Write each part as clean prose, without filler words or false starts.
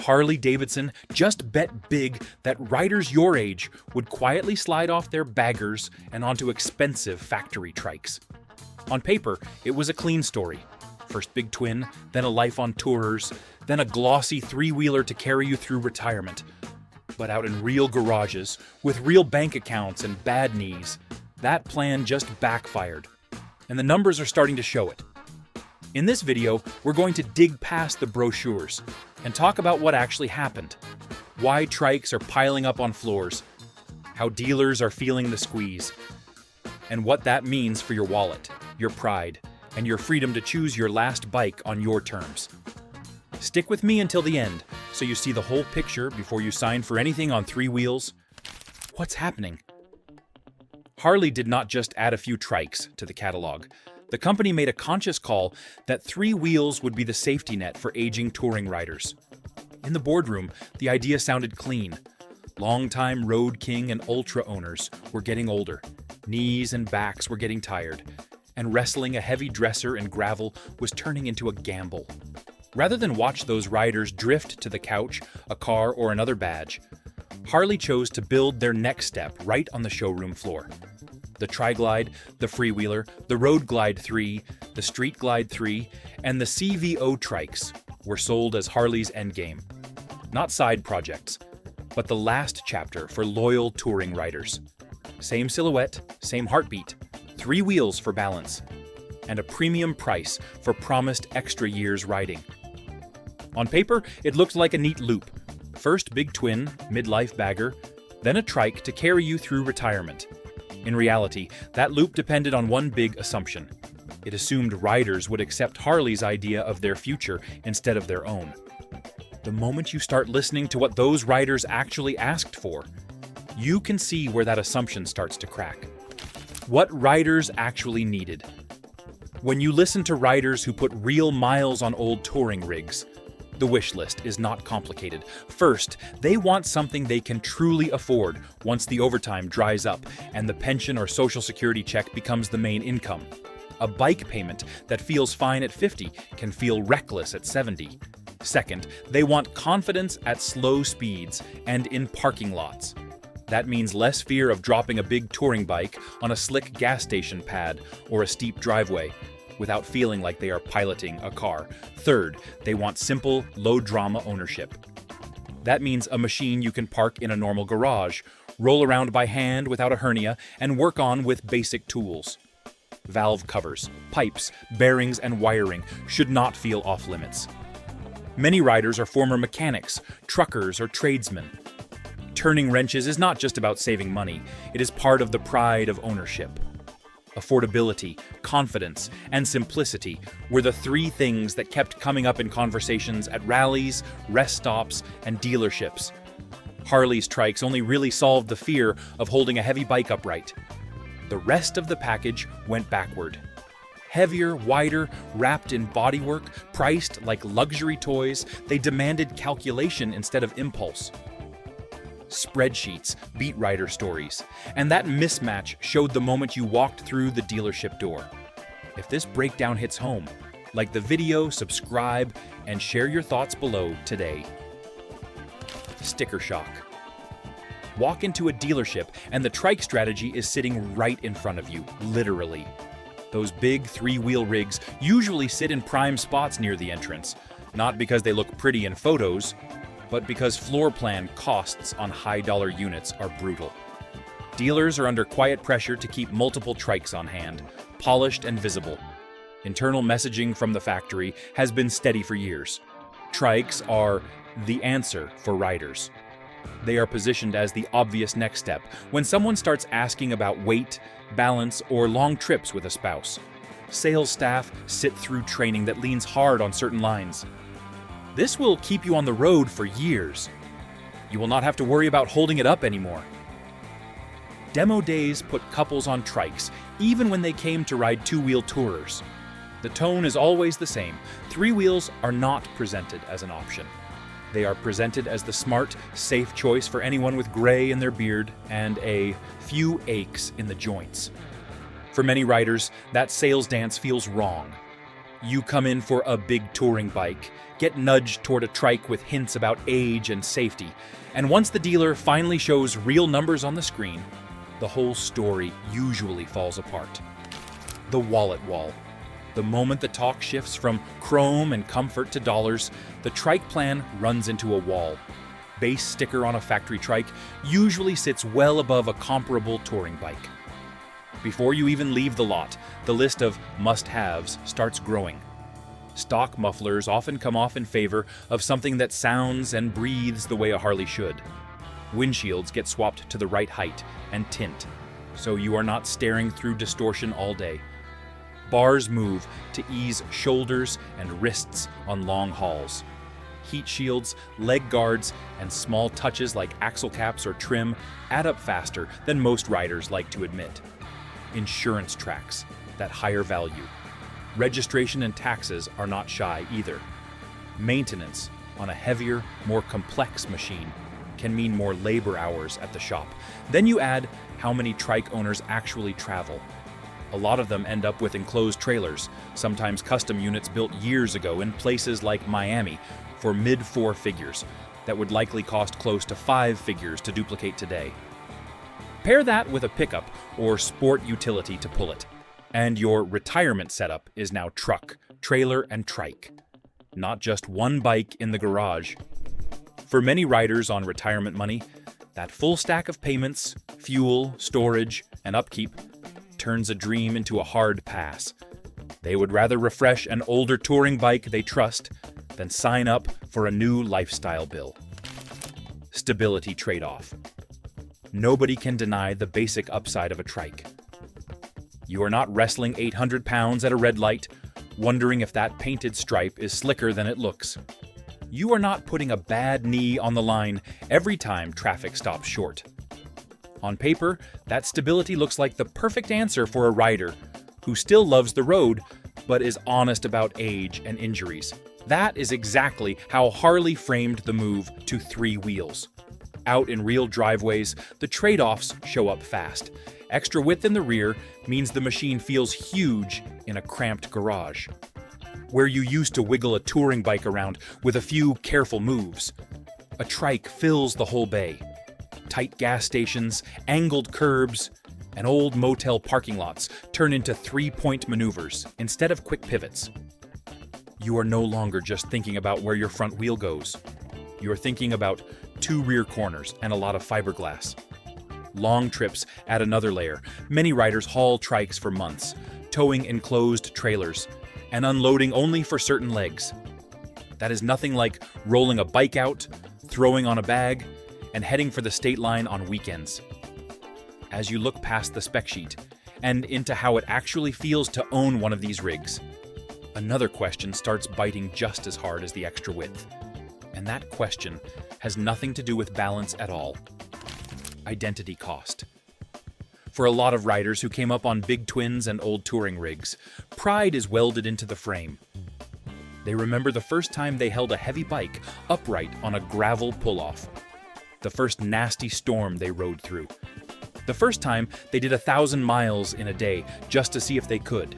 Harley Davidson just bet big that riders your age would quietly slide off their baggers and onto expensive factory trikes. On paper, it was a clean story. First big twin, then a life on tourers, then a glossy three-wheeler to carry you through retirement. But out in real garages, with real bank accounts and bad knees, that plan just backfired. And the numbers are starting to show it. In this video, we're going to dig past the brochures and talk about what actually happened, why trikes are piling up on floors, how dealers are feeling the squeeze, and what that means for your wallet, your pride, and your freedom to choose your last bike on your terms. Stick with me until the end so you see the whole picture before you sign for anything on three wheels. What's happening? Harley did not just add a few trikes to the catalog. The company made a conscious call that three wheels would be the safety net for aging touring riders. In the boardroom, the idea sounded clean. Longtime Road King and Ultra owners were getting older. Knees and backs were getting tired. And wrestling a heavy dresser in gravel was turning into a gamble. Rather than watch those riders drift to the couch, a car, or another badge, Harley chose to build their next step right on the showroom floor. The Tri-Glide, the Freewheeler, the Road Glide 3, the Street Glide 3, and the CVO Trikes were sold as Harley's endgame. Not side projects, but the last chapter for loyal touring riders. Same silhouette, same heartbeat, three wheels for balance, and a premium price for promised extra years riding. On paper, it looked like a neat loop. First big twin, midlife bagger, then a trike to carry you through retirement. In reality, that loop depended on one big assumption. It assumed riders would accept Harley's idea of their future instead of their own. The moment you start listening to what those riders actually asked for, you can see where that assumption starts to crack. What riders actually needed. When you listen to riders who put real miles on old touring rigs, the wish list is not complicated. First, they want something they can truly afford once the overtime dries up and the pension or social security check becomes the main income. A bike payment that feels fine at 50 can feel reckless at 70. Second, they want confidence at slow speeds and in parking lots. That means less fear of dropping a big touring bike on a slick gas station pad or a steep driveway, without feeling like they are piloting a car. Third, they want simple, low-drama ownership. That means a machine you can park in a normal garage, roll around by hand without a hernia, and work on with basic tools. Valve covers, pipes, bearings, and wiring should not feel off-limits. Many riders are former mechanics, truckers, or tradesmen. Turning wrenches is not just about saving money, it is part of the pride of ownership. Affordability, confidence, and simplicity were the three things that kept coming up in conversations at rallies, rest stops, and dealerships. Harley's trikes only really solved the fear of holding a heavy bike upright. The rest of the package went backward. Heavier, wider, wrapped in bodywork, priced like luxury toys, they demanded calculation instead of impulse. Spreadsheets, beat writer stories, and that mismatch showed the moment you walked through the dealership door. If this breakdown hits home, like the video, subscribe, and share your thoughts below today. Sticker shock. Walk into a dealership and the trike strategy is sitting right in front of you, literally. Those big three-wheel rigs usually sit in prime spots near the entrance, not because they look pretty in photos, but because floor plan costs on high-dollar units are brutal. Dealers are under quiet pressure to keep multiple trikes on hand, polished and visible. Internal messaging from the factory has been steady for years. Trikes are the answer for riders. They are positioned as the obvious next step when someone starts asking about weight, balance, or long trips with a spouse. Sales staff sit through training that leans hard on certain lines. This will keep you on the road for years. You will not have to worry about holding it up anymore. Demo days put couples on trikes, even when they came to ride two-wheel tourers. The tone is always the same. Three wheels are not presented as an option. They are presented as the smart, safe choice for anyone with gray in their beard and a few aches in the joints. For many riders, that sales dance feels wrong. You come in for a big touring bike, get nudged toward a trike with hints about age and safety, and once the dealer finally shows real numbers on the screen, the whole story usually falls apart. The wallet wall. The moment the talk shifts from chrome and comfort to dollars, the trike plan runs into a wall. Base sticker on a factory trike usually sits well above a comparable touring bike. Before you even leave the lot, the list of must-haves starts growing. Stock mufflers often come off in favor of something that sounds and breathes the way a Harley should. Windshields get swapped to the right height and tint, so you are not staring through distortion all day. Bars move to ease shoulders and wrists on long hauls. Heat shields, leg guards, and small touches like axle caps or trim add up faster than most riders like to admit. Insurance tracks, that higher value. Registration and taxes are not shy either. Maintenance on a heavier, more complex machine can mean more labor hours at the shop. Then you add how many trike owners actually travel. A lot of them end up with enclosed trailers, sometimes custom units built years ago in places like Miami for mid-four figures that would likely cost close to 5 figures to duplicate today. Pair that with a pickup or sport utility to pull it, and your retirement setup is now truck, trailer, and trike. Not just one bike in the garage. For many riders on retirement money, that full stack of payments, fuel, storage, and upkeep turns a dream into a hard pass. They would rather refresh an older touring bike they trust than sign up for a new lifestyle bill. Stability trade-off. Nobody can deny the basic upside of a trike. You are not wrestling 800 pounds at a red light, wondering if that painted stripe is slicker than it looks. You are not putting a bad knee on the line every time traffic stops short. On paper, that stability looks like the perfect answer for a rider who still loves the road but is honest about age and injuries. That is exactly how Harley framed the move to 3 wheels. Out in real driveways, the trade-offs show up fast. Extra width in the rear means the machine feels huge in a cramped garage. Where you used to wiggle a touring bike around with a few careful moves, a trike fills the whole bay. Tight gas stations, angled curbs, and old motel parking lots turn into 3-point maneuvers instead of quick pivots. You are no longer just thinking about where your front wheel goes. You are thinking about 2 rear corners and a lot of fiberglass. Long trips add another layer. Many riders haul trikes for months, towing enclosed trailers and unloading only for certain legs. That is nothing like rolling a bike out, throwing on a bag, and heading for the state line on weekends. As you look past the spec sheet and into how it actually feels to own one of these rigs, another question starts biting just as hard as the extra width. And that question has nothing to do with balance at all. Identity cost. For a lot of riders who came up on big twins and old touring rigs, pride is welded into the frame. They remember the first time they held a heavy bike upright on a gravel pull-off. The first nasty storm they rode through. The first time they did 1,000 miles in a day just to see if they could.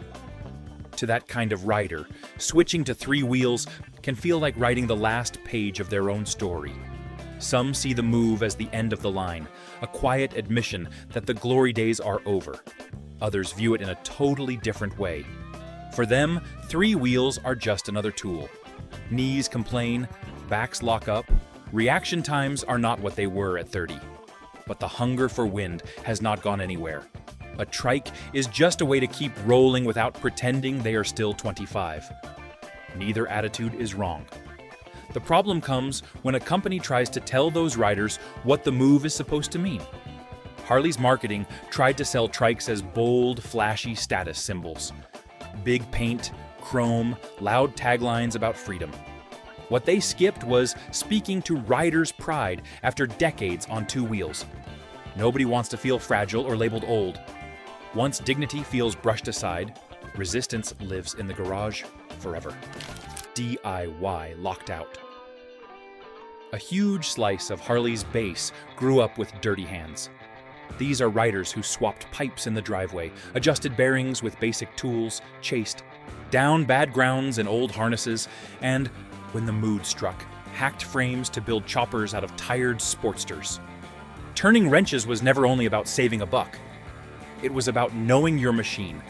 To that kind of rider, switching to 3 wheels can feel like writing the last page of their own story. Some see the move as the end of the line, a quiet admission that the glory days are over. Others view it in a totally different way. For them, 3 wheels are just another tool. Knees complain, backs lock up, reaction times are not what they were at 30. But the hunger for wind has not gone anywhere. A trike is just a way to keep rolling without pretending they are still 25. Neither attitude is wrong. The problem comes when a company tries to tell those riders what the move is supposed to mean. Harley's marketing tried to sell trikes as bold, flashy status symbols. Big paint, chrome, loud taglines about freedom. What they skipped was speaking to riders' pride after decades on 2 wheels. Nobody wants to feel fragile or labeled old. Once dignity feels brushed aside, resistance lives in the garage forever. DIY locked out. A huge slice of Harley's base grew up with dirty hands. These are riders who swapped pipes in the driveway, adjusted bearings with basic tools, chased Down bad grounds and old harnesses, and, when the mood struck, hacked frames to build choppers out of tired sportsters. Turning wrenches was never only about saving a buck. It was about knowing your machine,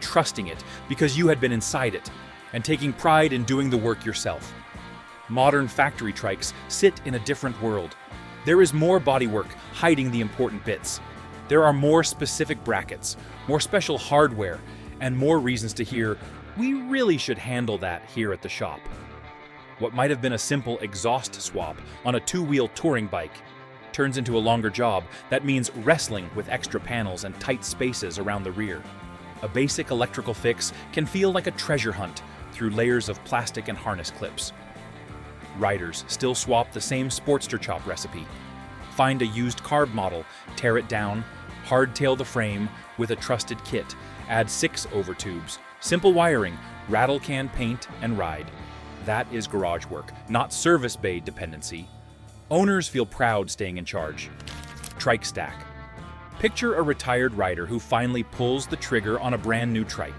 trusting it because you had been inside it, and taking pride in doing the work yourself. Modern factory trikes sit in a different world. There is more bodywork hiding the important bits. There are more specific brackets, more special hardware, and more reasons to hear, "We really should handle that here at the shop." What might have been a simple exhaust swap on a two-wheel touring bike turns into a longer job that means wrestling with extra panels and tight spaces around the rear. A basic electrical fix can feel like a treasure hunt through layers of plastic and harness clips. Riders still swap the same Sportster chop recipe. Find a used carb model, tear it down, hardtail the frame with a trusted kit, add 6 overtubes, simple wiring, rattle can paint, and ride. That is garage work, not service bay dependency. Owners feel proud staying in charge. Trike stack. Picture a retired rider who finally pulls the trigger on a brand new trike.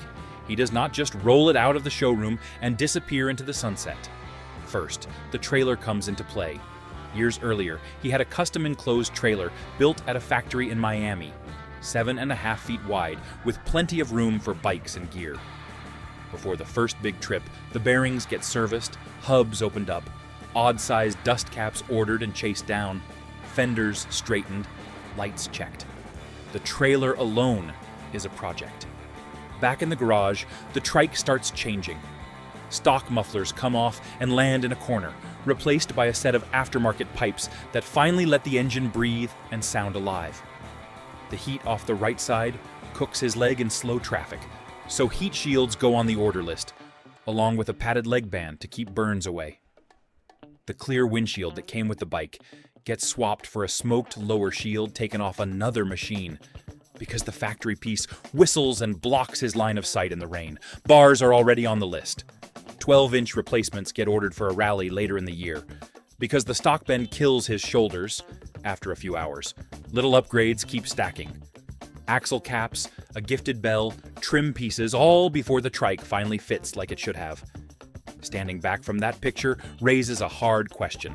He does not just roll it out of the showroom and disappear into the sunset. First, the trailer comes into play. Years earlier, he had a custom enclosed trailer built at a factory in Miami, 7.5 feet wide, with plenty of room for bikes and gear. Before the first big trip, the bearings get serviced, hubs opened up, odd-sized dust caps ordered and chased down, fenders straightened, lights checked. The trailer alone is a project. Back in the garage, the trike starts changing. Stock mufflers come off and land in a corner, replaced by a set of aftermarket pipes that finally let the engine breathe and sound alive. The heat off the right side cooks his leg in slow traffic, so heat shields go on the order list, along with a padded leg band to keep burns away. The clear windshield that came with the bike gets swapped for a smoked lower shield taken off another machine, because the factory piece whistles and blocks his line of sight in the rain. Bars are already on the list. 12-inch replacements get ordered for a rally later in the year. Because the stock bend kills his shoulders after a few hours, little upgrades keep stacking. Axle caps, a gifted bell, trim pieces, all before the trike finally fits like it should have. Standing back from that picture raises a hard question.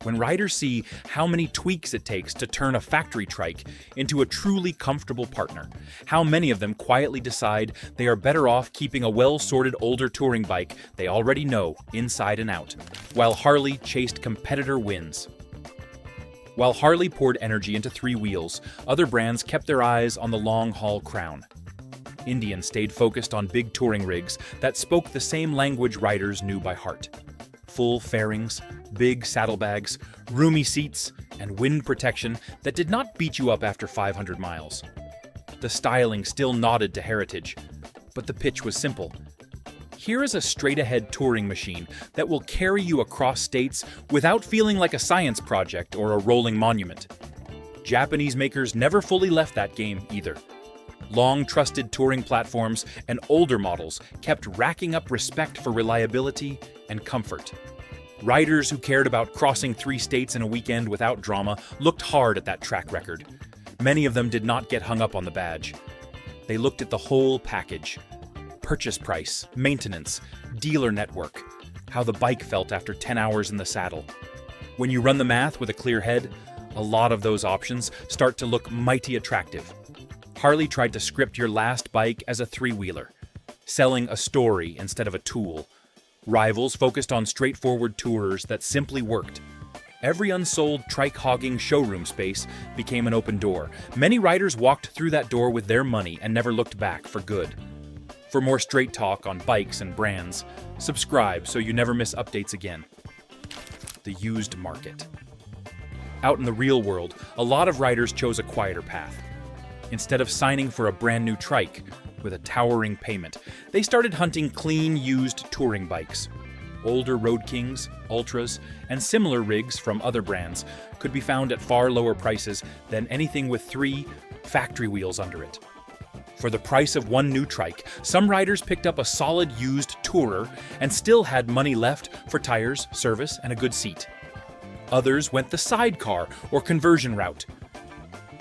When riders see how many tweaks it takes to turn a factory trike into a truly comfortable partner, how many of them quietly decide they are better off keeping a well-sorted older touring bike they already know inside and out, while Harley chased competitor wins. While Harley poured energy into 3 wheels, other brands kept their eyes on the long-haul crown. Indian stayed focused on big touring rigs that spoke the same language riders knew by heart. Full fairings, big saddlebags, roomy seats, and wind protection that did not beat you up after 500 miles. The styling still nodded to heritage, but the pitch was simple. Here is a straight-ahead touring machine that will carry you across states without feeling like a science project or a rolling monument. Japanese makers never fully left that game either. Long-trusted touring platforms and older models kept racking up respect for reliability and comfort. Riders who cared about crossing 3 states in a weekend without drama looked hard at that track record. Many of them did not get hung up on the badge. They looked at the whole package. Purchase price, maintenance, dealer network, how the bike felt after 10 hours in the saddle. When you run the math with a clear head, a lot of those options start to look mighty attractive. Harley tried to script your last bike as a 3-wheeler, selling a story instead of a tool. Rivals focused on straightforward tourers that simply worked. Every unsold trike-hogging showroom space became an open door. Many riders walked through that door with their money and never looked back for good. For more straight talk on bikes and brands, subscribe so you never miss updates again. The used market. Out in the real world, a lot of riders chose a quieter path. Instead of signing for a brand new trike with a towering payment, they started hunting clean, used touring bikes. Older Road Kings, Ultras, and similar rigs from other brands could be found at far lower prices than anything with 3 factory wheels under it. For the price of one new trike, some riders picked up a solid used tourer and still had money left for tires, service, and a good seat. Others went the sidecar or conversion route.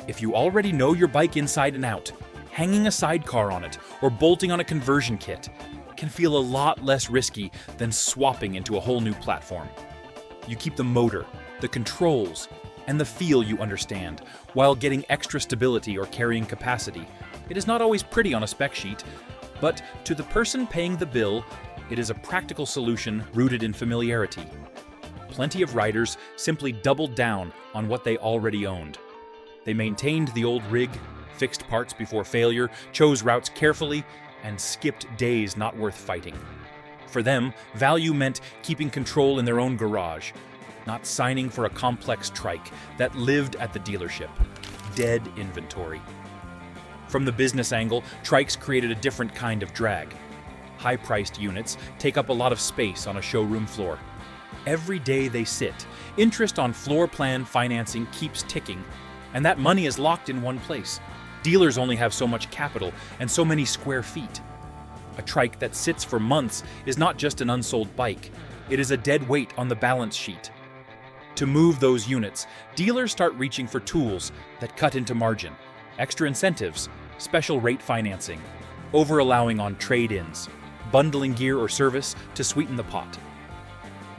If you already know your bike inside and out, Hanging a sidecar on it or bolting on a conversion kit can feel a lot less risky than swapping into a whole new platform. You keep the motor, the controls, and the feel you understand, while getting extra stability or carrying capacity. It is not always pretty on a spec sheet, but to the person paying the bill, it is a practical solution rooted in familiarity. Plenty of riders simply doubled down on what they already owned. They maintained the old rig, fixed parts before failure, chose routes carefully, and skipped days not worth fighting. For them, value meant keeping control in their own garage, not signing for a complex trike that lived at the dealership. Dead inventory. From the business angle, trikes created a different kind of drag. High-priced units take up a lot of space on a showroom floor. Every day they sit, interest on floor plan financing keeps ticking, and that money is locked in one place. Dealers only have so much capital and so many square feet. A trike that sits for months is not just an unsold bike, it is a dead weight on the balance sheet. To move those units, dealers start reaching for tools that cut into margin, extra incentives, special rate financing, over-allowing on trade-ins, bundling gear or service to sweeten the pot.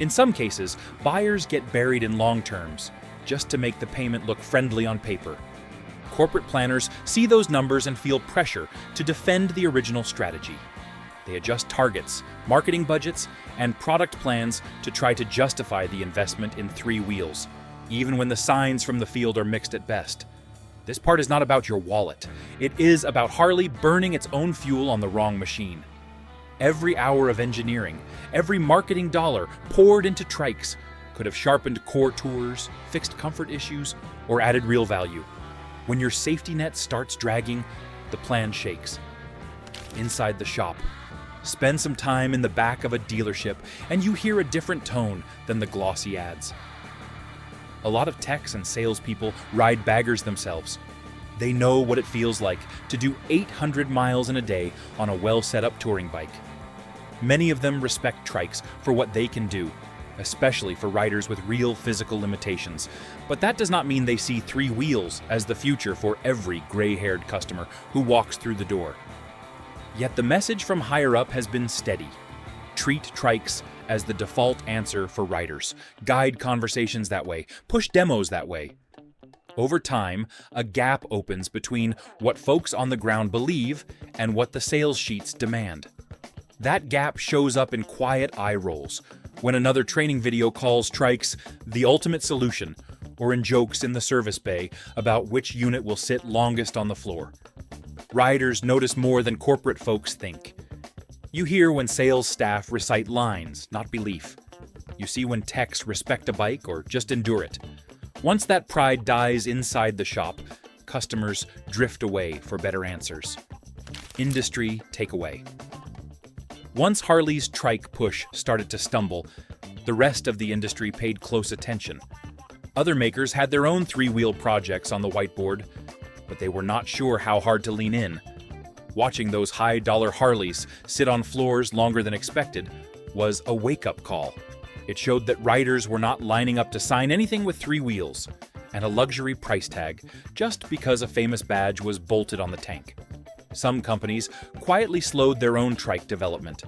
In some cases, buyers get buried in long terms, just to make the payment look friendly on paper. Corporate planners see those numbers and feel pressure to defend the original strategy. They adjust targets, marketing budgets, and product plans to try to justify the investment in three wheels, even when the signs from the field are mixed at best. This part is not about your wallet. It is about Harley burning its own fuel on the wrong machine. Every hour of engineering, every marketing dollar poured into trikes could have sharpened core tours, fixed comfort issues, or added real value. When your safety net starts dragging, the plan shakes. Inside the shop, spend some time in the back of a dealership and you hear a different tone than the glossy ads. A lot of techs and salespeople ride baggers themselves. They know what it feels like to do 800 miles in a day on a well-set-up touring bike. Many of them respect trikes for what they can do, especially for riders with real physical limitations. But that does not mean they see three wheels as the future for every gray-haired customer who walks through the door. Yet the message from higher up has been steady. Treat trikes as the default answer for riders. Guide conversations that way. Push demos that way. Over time, a gap opens between what folks on the ground believe and what the sales sheets demand. That gap shows up in quiet eye rolls, when another training video calls trikes the ultimate solution, or in jokes in the service bay about which unit will sit longest on the floor. Riders notice more than corporate folks think. You hear when sales staff recite lines, not belief. You see when techs respect a bike or just endure it. Once that pride dies inside the shop, customers drift away for better answers. Industry takeaway. Once Harley's trike push started to stumble, the rest of the industry paid close attention. Other makers had their own three-wheel projects on the whiteboard, but they were not sure how hard to lean in. Watching those high-dollar Harleys sit on floors longer than expected was a wake-up call. It showed that riders were not lining up to sign anything with three wheels and a luxury price tag just because a famous badge was bolted on the tank. Some companies quietly slowed their own trike development.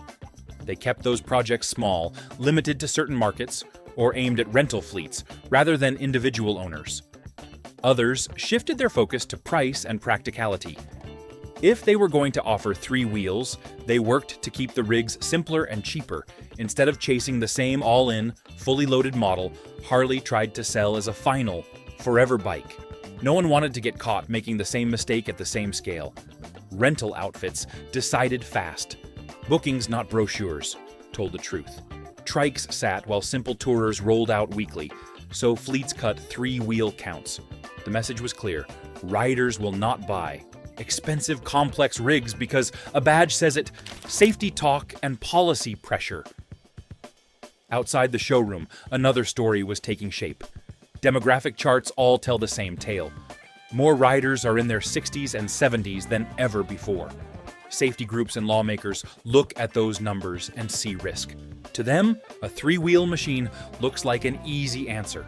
They kept those projects small, limited to certain markets, or aimed at rental fleets rather than individual owners. Others shifted their focus to price and practicality. If they were going to offer three wheels, they worked to keep the rigs simpler and cheaper. Instead of chasing the same all-in, fully loaded model, Harley tried to sell as a final, forever bike. No one wanted to get caught making the same mistake at the same scale. Rental outfits decided fast. Bookings, not brochures, told the truth. Trikes sat while simple tourers rolled out weekly, so fleets cut three-wheel counts. The message was clear: riders will not buy expensive, complex rigs because a badge says it. Safety talk and policy pressure. Outside the showroom, another story was taking shape. Demographic charts all tell the same tale. More riders are in their 60s and 70s than ever before. Safety groups and lawmakers look at those numbers and see risk. To them, a three-wheel machine looks like an easy answer.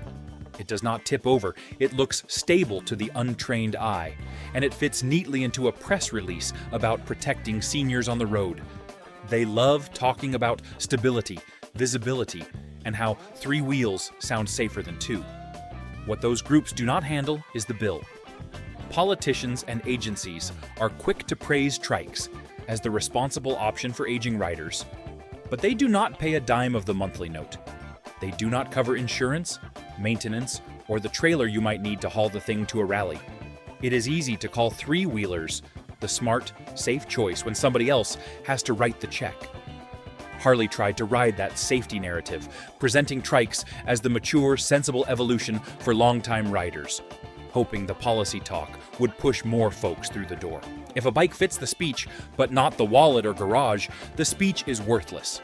It does not tip over, it looks stable to the untrained eye, and it fits neatly into a press release about protecting seniors on the road. They love talking about stability, visibility, and how 3 wheels sound safer than 2. What those groups do not handle is the bill. Politicians and agencies are quick to praise trikes as the responsible option for aging riders, but they do not pay a dime of the monthly note. They do not cover insurance, maintenance, or the trailer you might need to haul the thing to a rally. It is easy to call 3-wheelers the smart, safe choice when somebody else has to write the check. Harley tried to ride that safety narrative, presenting trikes as the mature, sensible evolution for longtime riders, hoping the policy talk would push more folks through the door. If a bike fits the speech, but not the wallet or garage, the speech is worthless.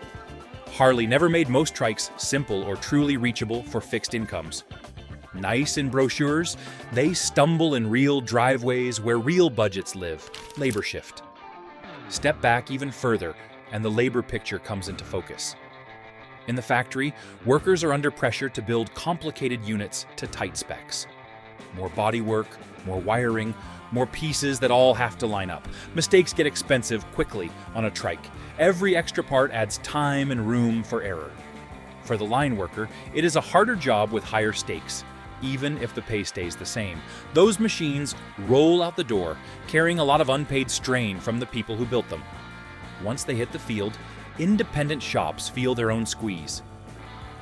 Harley never made most trikes simple or truly reachable for fixed incomes. Nice in brochures, they stumble in real driveways where real budgets live. Labor shift. Step back even further, and the labor picture comes into focus. In the factory, workers are under pressure to build complicated units to tight specs. More bodywork, more wiring, more pieces that all have to line up. Mistakes get expensive quickly on a trike. Every extra part adds time and room for error. For the line worker, it is a harder job with higher stakes, even if the pay stays the same. Those machines roll out the door, carrying a lot of unpaid strain from the people who built them. Once they hit the field, independent shops feel their own squeeze.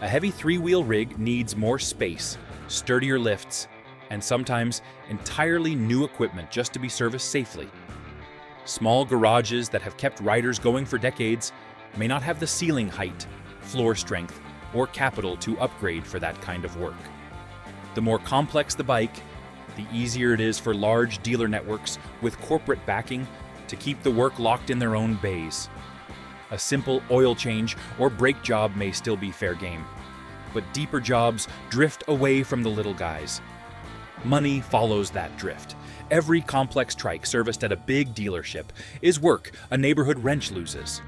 A heavy 3-wheel rig needs more space, sturdier lifts, and sometimes entirely new equipment just to be serviced safely. Small garages that have kept riders going for decades may not have the ceiling height, floor strength, or capital to upgrade for that kind of work. The more complex the bike, the easier it is for large dealer networks with corporate backing to keep the work locked in their own bays. A simple oil change or brake job may still be fair game, but deeper jobs drift away from the little guys. Money follows that drift. Every complex trike serviced at a big dealership is work a neighborhood wrench loses.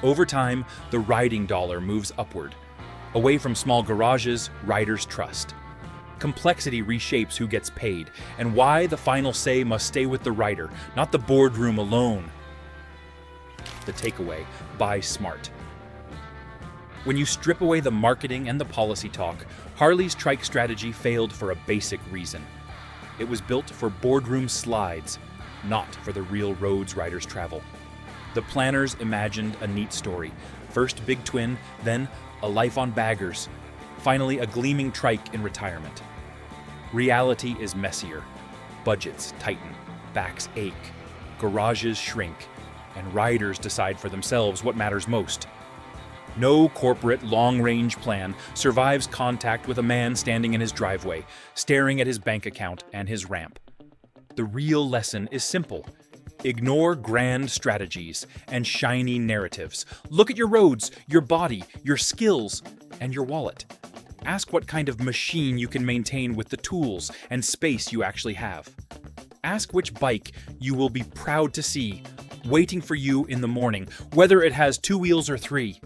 Over time, the riding dollar moves upward. Away from small garages, riders trust. Complexity reshapes who gets paid and why the final say must stay with the rider, not the boardroom alone. The takeaway: buy smart. When you strip away the marketing and the policy talk, Harley's trike strategy failed for a basic reason. It was built for boardroom slides, not for the real roads riders travel. The planners imagined a neat story. First big twin, then a life on baggers, finally a gleaming trike in retirement. Reality is messier. Budgets tighten, backs ache, garages shrink, and riders decide for themselves what matters most. No corporate long-range plan survives contact with a man standing in his driveway, staring at his bank account and his ramp. The real lesson is simple. Ignore grand strategies and shiny narratives. Look at your roads, your body, your skills, and your wallet. Ask what kind of machine you can maintain with the tools and space you actually have. Ask which bike you will be proud to see, waiting for you in the morning, whether it has 2 wheels or 3.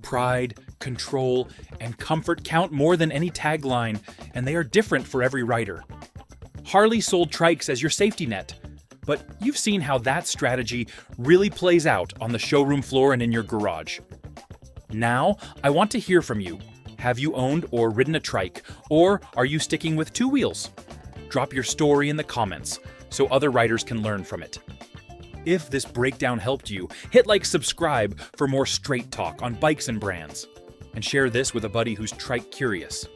Pride, control, and comfort count more than any tagline, and they are different for every rider. Harley sold trikes as your safety net, but you've seen how that strategy really plays out on the showroom floor and in your garage. Now, I want to hear from you. Have you owned or ridden a trike, or are you sticking with 2 wheels? Drop your story in the comments so other riders can learn from it. If this breakdown helped you, hit like, subscribe for more straight talk on bikes and brands, and share this with a buddy who's trike curious.